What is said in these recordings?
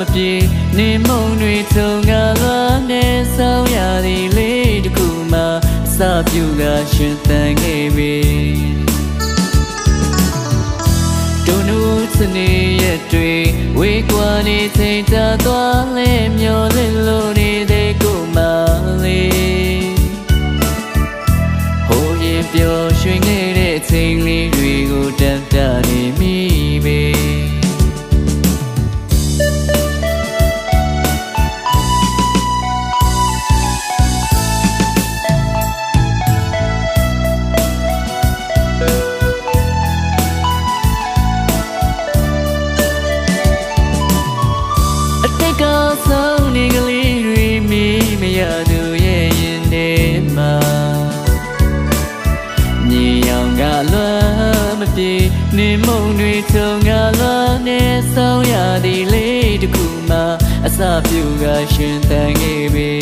မပြေနေမုံတွေထုံငါလွမ်းနေဆောင်ရသည်လေးတစ်ခုမှအစပြုကရှင်သန်ခဲ့ပြီဒုနုစနေရက်တွေဝေးကွာနေချိန်သာသွားလဲမျောလင့်လို့နေတဲ့ကိုမလေးဟိုရင်ပျော်ရွှင်ခဲ့တဲ့ချိန်လေးတွေကိုတန်တနေမိပဲနေမုံတွေထုံငါလွမ်းနေဆောင်ရသည်လေးတစ်ခုမှအစပြုကရှင်သန်ခဲ့ပြီ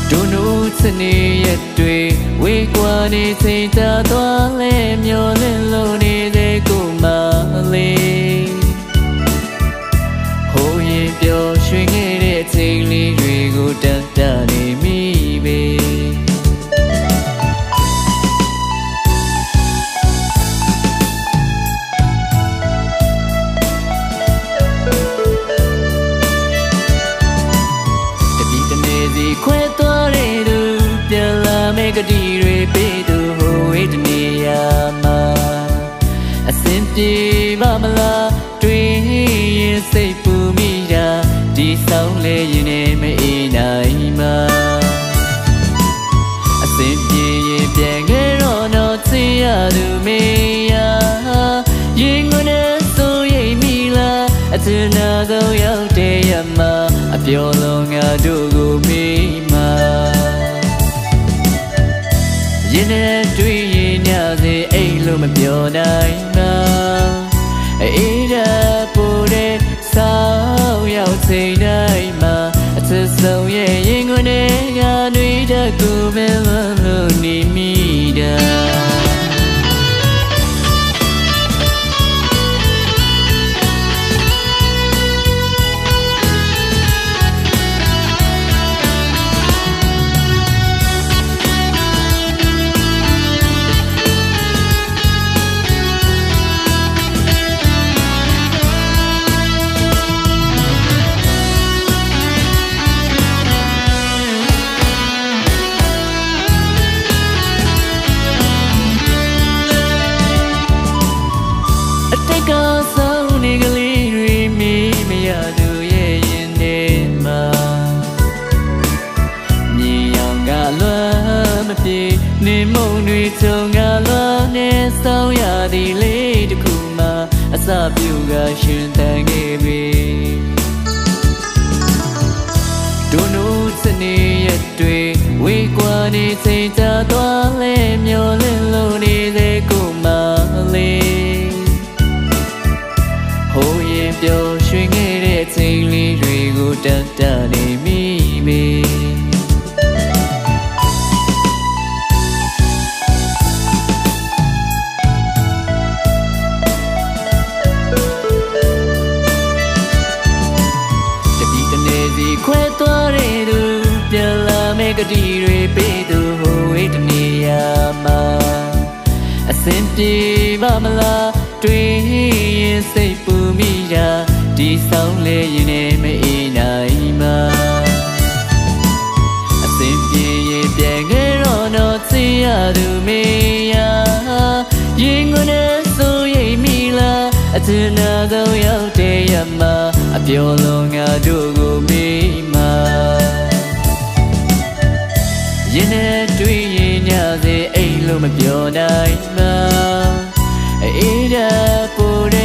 ဒုနုစနေရက်တွေဝေးကွာနေချိန်သာသွားလဲမျောလင့်လို့နေတဲ့ကိုမလေးဟိုရင်ပျော်ရွှင်ခဲ့တဲ့ချိန်လေးတွေကိုတန်တနေမိပဲခွဲသွားတဲ့သူပြန်လာမယ့်ကတိတွေပေးသူဟိုဝေးတနေရမှာအစင်ပြေပါမလားတွေးရင်စိတ်ပူမိတာဒီဆောင်လေရင်နဲ့မအေးနိုင်မှာအစင်ပြေရင်ပြန်ခဲ့တော့ချင်ရသူမေးရရင်ကိုနဲ့ဆိုရိပ်မိလားအချင်နာဆုံးရောက်တဲ့ရမှာအပြောလုံးငါတို့ကိုမေးရင်နဲ့တွေ့ရင်ညစေအိမ်လို့မပြောနိုင်မှာအေးရပိုတဲ့ဆောင်းရောက်ချိန်တိုင်းမှာအသစ်ဆုံးရဲ့ရင်ကိုနဲ့ငါတွေ့တဲ့ကိုပဲလို့နေမိတာနေမုံတွေထုံငါလွမ်းနေဆောင်ရသည်လေးတစ်ခုမှအစပြုကရှင်သန်ခဲ့ပြီဒုနုစနေရက်တွေဝေးကွာနေချိန်သာသွားလဲမျောလင့်လို့နေတဲ့ကိုမလေးဟိုရင်ပျော်ရွှင်ခဲ့တဲ့ချိန်လေးတွေကိုတန်တနေမိပဲခွဲသွားတဲ့သူပြန်လာမယ့်ကတိတွေပေးသူဟိုဝေးတနေရမှာအစင်ပြေပါမလားတွေးရင်စိတ်ပူမိတာဒီဆောင်လေရင်နဲ့မအေးနိုင်မှာအစင်ပြေရင်ပြန်ခဲ့တော့ချင်ရသူမေးရရင်ကိုနဲ့ဆိုရိပ်မိလားအချင်နာဆုံးရောက်တဲ့ရမှာအပြောလုံးငါတို့ကိုမေးမှာရင်နဲ့တွေ့ရင်ညစေအိမ်လို့မပြောနိုင်မှာအေးရပိုတဲ့